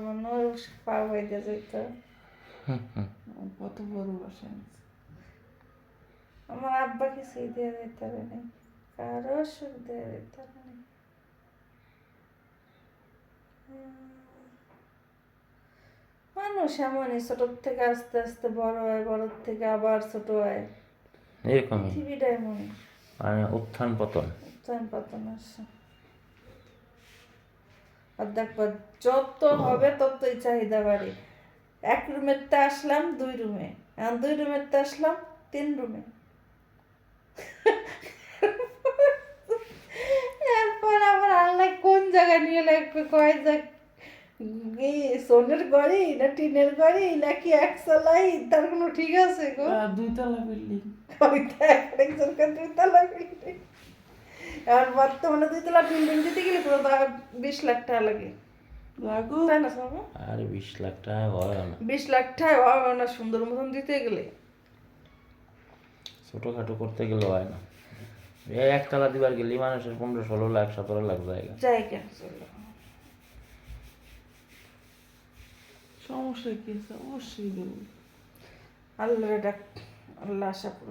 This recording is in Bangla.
মানুষ পা বাইতে যেত। কত বড় বাসা আমার আব্বা কিছুই দিয়ে দিতে পারে নাই, কারো সুখ দিয়ে দিতে পারে নাই। মানুষ এমনই, ছোট থেকে আস্তে আস্তে বড় হয়, বড় থেকে আবার ছোট হয়, এরকমই পৃথিবীটা এমনই, মানে উত্থান পতন। উত্থান পতন আসে। আর দেখো যত হবে ততই চাহিদা বাড়ে। 1 রুমের তে আসলাম 2 রুমে, এখন 2 রুমের তে আসলাম 3 রুমে। এরপর আমার আল্লাহ কোন জায়গায় নিয়ে লাগবে, কয় যাক সোনের গড়ি না টিনের গড়ি নাকি একতলাই, তার কোনো ঠিক আছে গো? 2 তলা বিল্ডিং। একজনকে 2 তলা বিল্ডিং, আর বর্তমানে 2 তলা বিল্ডিং দিতে গেলে তো 20 লাখ টাকা লাগে, লাগু তাই না সামু? আর 20 লাখ টাকা হয় না, 20 লাখ টাকা হয় না সুন্দর মতন দিতে গেলে। ছোটখাটো করতে গেলে হয় না। এই একতলা দিবার গেলে মানুষের 15-16 লাখ 17 লাখ জায়গা। জায়গা চলো, সমস্যা কি আছে? অবশ্যই দেবো। আল্লাহরে ডাক, আল্লাহ আশা